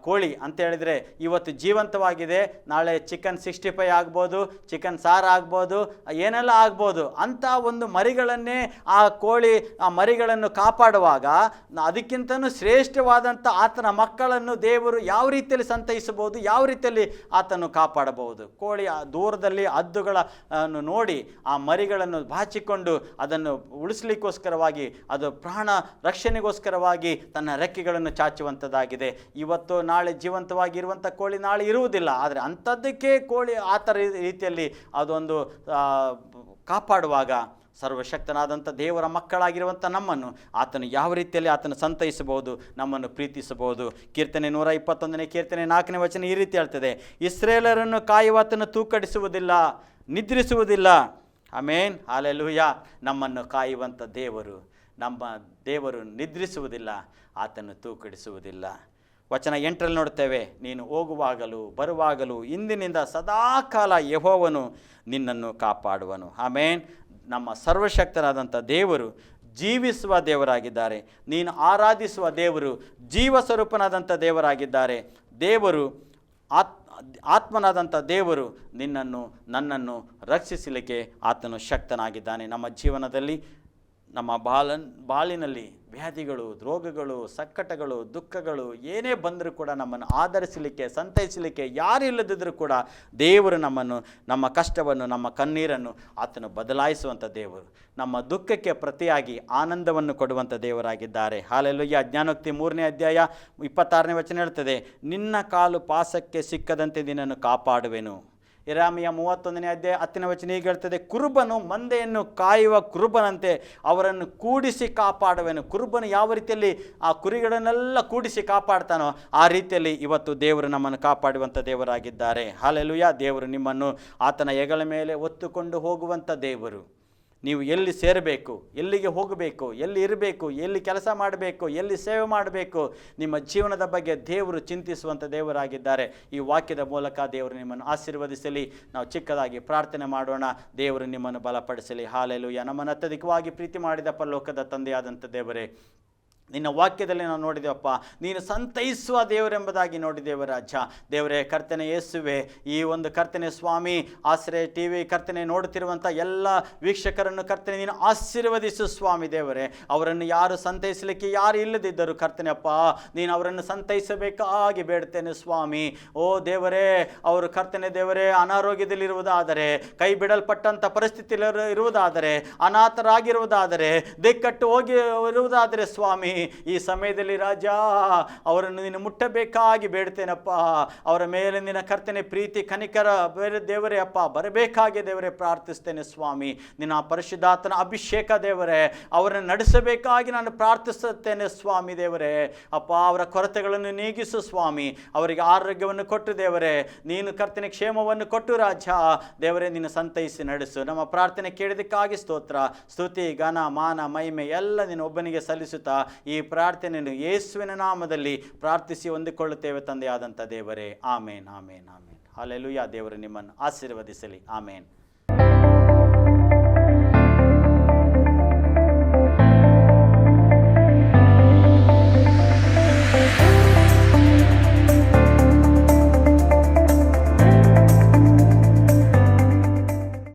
ಕೋಳಿ ಅಂತ ಹೇಳಿದರೆ ಇವತ್ತು ಜೀವಂತವಾಗಿದೆ, ನಾಳೆ ಚಿಕನ್ 65 ಆಗ್ಬೋದು, ಚಿಕನ್ ಸಾರು ಆಗ್ಬೋದು, ಏನೆಲ್ಲ ಆಗ್ಬೋದು. ಅಂಥ ಒಂದು ಮರಿಗಳನ್ನೇ ಆ ಕೋಳಿ ಆ ಮರಿಗಳನ್ನು ಕಾಪಾಡುವಾಗ ಅದಕ್ಕಿಂತಲೂ ಶ್ರೇಷ್ಠವಾದಂಥ ಆತನ ಮಕ್ಕಳನ್ನು ದೇವರು ಯಾವ ರೀತಿಯಲ್ಲಿ ಸಂತೈಸಬಹುದು, ಯಾವ ರೀತಿಯಲ್ಲಿ ಆತನು ಕಾಪಾಡಬಹುದು. ಕೋಳಿ ದೂರದಲ್ಲಿ ಹದ್ದುಗಳನ್ನು ನೋಡಿ ಆ ಮರಿಗಳನ್ನು ಬಾಚಿಕೊಂಡು ಅದನ್ನು ಉಳಿಸ್ಲಿಕ್ಕೋಸ್ಕರವಾಗಿ, ಅದು ಪ್ರಾಣ ರಕ್ಷಣೆಗೋಸ್ಕರವಾಗಿ ತನ್ನ ರೆಕ್ಕೆಗಳನ್ನು ಚಾಚುವಂಥದ್ದಾಗಿದೆ. ಇವತ್ತು ನಾಳೆ ಜೀವಂತವಾಗಿರುವಂಥ ಕೋಳಿ ನಾಳೆ ಇರುವುದಿಲ್ಲ, ಆದರೆ ಅಂಥದ್ದಕ್ಕೆ ಕೋಳಿ ಆ ಥರ ರೀತಿಯಲ್ಲಿ ಅದೊಂದು ಕಾಪಾಡುವಾಗ ಸರ್ವಶಕ್ತನಾದಂಥ ದೇವರ ಮಕ್ಕಳಾಗಿರುವಂಥ ನಮ್ಮನ್ನು ಆತನು ಯಾವ ರೀತಿಯಲ್ಲಿ ಆತನು ಸಂತೈಸಬಹುದು, ನಮ್ಮನ್ನು ಪ್ರೀತಿಸಬಹುದು. ಕೀರ್ತನೆ 121ನೇ ಕೀರ್ತನೆ 4ನೇ ವಚನ ಈ ರೀತಿ ಹೇಳ್ತದೆ, ಇಸ್ರೇಲರನ್ನು ಕಾಯುವಾತನು ತೂಕಡಿಸುವುದಿಲ್ಲ, ನಿದ್ರಿಸುವುದಿಲ್ಲ. ಆಮೇನ್, ಹಲ್ಲೆಲೂಯಾ. ನಮ್ಮನ್ನು ಕಾಯುವಂಥ ದೇವರು, ನಮ್ಮ ದೇವರು ನಿದ್ರಿಸುವುದಿಲ್ಲ, ಆತನು ತೂಕಡಿಸುವುದಿಲ್ಲ. ವಚನ 8ರಲ್ಲಿ ನೋಡ್ತೇವೆ, ನೀನು ಹೋಗುವಾಗಲೂ ಬರುವಾಗಲೂ ಇಂದಿನಿಂದ ಸದಾಕಾಲ ಯೆಹೋವನು ನಿನ್ನನ್ನು ಕಾಪಾಡುವನು. ಆಮೇನ್. ನಮ್ಮ ಸರ್ವಶಕ್ತನಾದಂಥ ದೇವರು ಜೀವಿಸುವ ದೇವರಾಗಿದ್ದಾರೆ. ನೀನು ಆರಾಧಿಸುವ ದೇವರು ಜೀವ ಸ್ವರೂಪನಾದಂಥ ದೇವರಾಗಿದ್ದಾರೆ. ದೇವರು ಆತ್ಮನಾದಂಥ ದೇವರು ನಿನ್ನನ್ನು ನನ್ನನ್ನು ರಕ್ಷಿಸಲಿಕ್ಕೆ ಆತನು ಶಕ್ತನಾಗಿದ್ದಾನೆ. ನಮ್ಮ ಜೀವನದಲ್ಲಿ ನಮ್ಮ ಬಾಳಿನಲ್ಲಿ ವ್ಯಾಧಿಗಳು, ರೋಗಗಳು, ಸಂಕಟಗಳು, ದುಃಖಗಳು ಏನೇ ಬಂದರೂ ಕೂಡ ನಮ್ಮನ್ನು ಆಧರಿಸಲಿಕ್ಕೆ, ಸಂತೈಸಲಿಕ್ಕೆ ಯಾರು ಇಲ್ಲದಿದ್ದರೂ ಕೂಡ ದೇವರು ನಮ್ಮನ್ನು, ನಮ್ಮ ಕಷ್ಟವನ್ನು, ನಮ್ಮ ಕಣ್ಣೀರನ್ನು ಆತನು ಬದಲಾಯಿಸುವಂಥ ದೇವರು. ನಮ್ಮ ದುಃಖಕ್ಕೆ ಪ್ರತಿಯಾಗಿ ಆನಂದವನ್ನು ಕೊಡುವಂಥ ದೇವರಾಗಿದ್ದಾರೆ. ಹಲ್ಲೆಲೂಯಾ. ಜ್ಞಾನೋಕ್ತಿ 3ನೇ ಅಧ್ಯಾಯ 26ನೇ ವಚನ ಹೇಳ್ತದೆ, ನಿನ್ನ ಕಾಲು ಪಾಸಕ್ಕೆ ಸಿಕ್ಕದಂತೆ ನಿನ್ನನ್ನು ಕಾಪಾಡುವೆನು. ಯೆರೆಮೀಯ 31ನೇ ಅಧ್ಯಾಯ 10ನೇ ವಚನ ಹೀಗೆ ಹೇಳ್ತದೆ, ಕುರುಬನು ಮಂದೆಯನ್ನು ಕಾಯುವ ಕುರುಬನಂತೆ ಅವರನ್ನು ಕೂಡಿಸಿ ಕಾಪಾಡುವೆನು. ಕುರುಬನು ಯಾವ ರೀತಿಯಲ್ಲಿ ಆ ಕುರಿಗಳನ್ನೆಲ್ಲ ಕೂಡಿಸಿ ಕಾಪಾಡ್ತಾನೋ ಆ ರೀತಿಯಲ್ಲಿ ಇವತ್ತು ದೇವರು ನಮ್ಮನ್ನು ಕಾಪಾಡುವಂಥ ದೇವರಾಗಿದ್ದಾರೆ. ಹಲ್ಲೆಲೂಯಾ. ದೇವರು ನಿಮ್ಮನ್ನು ಆತನ ಹೆಗಲ ಮೇಲೆ ಹೊತ್ತುಕೊಂಡು ಹೋಗುವಂಥ ದೇವರು. ನೀವು ಎಲ್ಲಿ ಸೇರಬೇಕು, ಎಲ್ಲಿಗೆ ಹೋಗಬೇಕು, ಎಲ್ಲಿ ಇರಬೇಕು, ಎಲ್ಲಿ ಕೆಲಸ ಮಾಡಬೇಕು, ಎಲ್ಲಿ ಸೇವೆ ಮಾಡಬೇಕು, ನಿಮ್ಮ ಜೀವನದ ಬಗ್ಗೆ ದೇವರು ಚಿಂತಿಸುವಂಥ ದೇವರಾಗಿದ್ದಾರೆ. ಈ ವಾಕ್ಯದ ಮೂಲಕ ದೇವರು ನಿಮ್ಮನ್ನು ಆಶೀರ್ವದಿಸಲಿ. ನಾವು ಚಿಕ್ಕದಾಗಿ ಪ್ರಾರ್ಥನೆ ಮಾಡೋಣ. ದೇವರು ನಿಮ್ಮನ್ನು ಬಲಪಡಿಸಲಿ. ಹಲ್ಲೆಲೂಯಾ. ನಮ್ಮನ್ನು ಅತ್ಯಧಿಕವಾಗಿ ಪ್ರೀತಿ ಮಾಡಿದ ಪರಲೋಕದ ತಂದೆಯಾದಂಥ ದೇವರೇ, ನಿನ್ನ ವಾಕ್ಯದಲ್ಲಿ ನಾವು ನೋಡಿದೇವಪ್ಪ, ನೀನು ಸಂತೈಸುವ ದೇವರೆಂಬುದಾಗಿ ನೋಡಿದ್ದೇವೆ ರಾಜ. ದೇವರೇ, ಕರ್ತನೆ ಯೇಸುವೆ, ಈ ಒಂದು ಕರ್ತನೆ ಸ್ವಾಮಿ ಆಶ್ರಯ TV ಕರ್ತನೆ ನೋಡುತ್ತಿರುವಂಥ ಎಲ್ಲ ವೀಕ್ಷಕರನ್ನು ಕರ್ತನೆ ನೀನು ಆಶೀರ್ವದಿಸು ಸ್ವಾಮಿ. ದೇವರೇ, ಅವರನ್ನು ಯಾರು ಸಂತೈಸಲಿಕ್ಕೆ ಯಾರು ಇಲ್ಲದಿದ್ದರು ಕರ್ತನೆಯಪ್ಪ, ನೀನು ಅವರನ್ನು ಸಂತೈಸಬೇಕಾಗಿ ಬೇಡ್ತೇನೆ ಸ್ವಾಮಿ. ಓ ದೇವರೇ, ಅವರು ಕರ್ತನೆ ದೇವರೇ ಅನಾರೋಗ್ಯದಲ್ಲಿರುವುದಾದರೆ, ಕೈ ಬಿಡಲ್ಪಟ್ಟಂಥ ಪರಿಸ್ಥಿತಿಯಲ್ಲಿ ಇರುವುದಾದರೆ, ಅನಾಥರಾಗಿರುವುದಾದರೆ, ದಿಕ್ಕಟ್ಟು ಹೋಗಿ ಇರುವುದಾದರೆ ಸ್ವಾಮಿ, ಈ ಸಮಯದಲ್ಲಿ ರಾಜ ಅವರನ್ನು ನೀನು ಮುಟ್ಟಬೇಕಾಗಿ ಬೇಡ್ತೇನಪ್ಪ. ಅವರ ಮೇಲೆ ನಿನ್ನ ಕರ್ತನೆ ಪ್ರೀತಿ ಕನಿಕರ ಬೇರೆ ದೇವರೇ ಅಪ್ಪ ಬರಬೇಕಾಗಿ ದೇವರೇ ಪ್ರಾರ್ಥಿಸ್ತೇನೆ ಸ್ವಾಮಿ. ನಿನ್ನ ಪರಿಶುದ್ಧಾತ್ಮನ ಅಭಿಷೇಕ ದೇವರೇ ಅವರನ್ನು ನಡೆಸಬೇಕಾಗಿ ನಾನು ಪ್ರಾರ್ಥಿಸುತ್ತೇನೆ ಸ್ವಾಮಿ. ದೇವರೇ ಅಪ್ಪ, ಅವರ ಕೊರತೆಗಳನ್ನು ನೀಗಿಸು ಸ್ವಾಮಿ. ಅವರಿಗೆ ಆರೋಗ್ಯವನ್ನು ಕೊಟ್ಟು ದೇವರೇ, ನೀನು ಕರ್ತನೆ ಕ್ಷೇಮವನ್ನು ಕೊಟ್ಟು ರಾಜ ದೇವರೇ, ನೀನು ಸಂತೈಸಿ ನಡೆಸು. ನಮ್ಮ ಪ್ರಾರ್ಥನೆ ಕೇಳಿದಕ್ಕಾಗಿ ಸ್ತೋತ್ರ, ಸ್ತುತಿ, ಘನ, ಮಾನ, ಮಹಿಮೆ ಎಲ್ಲ ನೀನು ಒಬ್ಬನಿಗೆ ಸಲ್ಲಿಸುತ್ತಾ ಈ ಪ್ರಾರ್ಥನೆಯನ್ನು ಯೇಸುವಿನ ನಾಮದಲ್ಲಿ ಪ್ರಾರ್ಥಿಸಿ ಹೊಂದಿಕೊಳ್ಳುತ್ತೇವೆ ತಂದೆಯಾದಂಥ ದೇವರೇ. ಆಮೇನ್, ಆಮೇನ್, ಆಮೇನ್. ಹಲ್ಲೆಲೂಯಾ. ದೇವರು ನಿಮ್ಮನ್ನು ಆಶೀರ್ವದಿಸಲಿ. ಆಮೇನ್.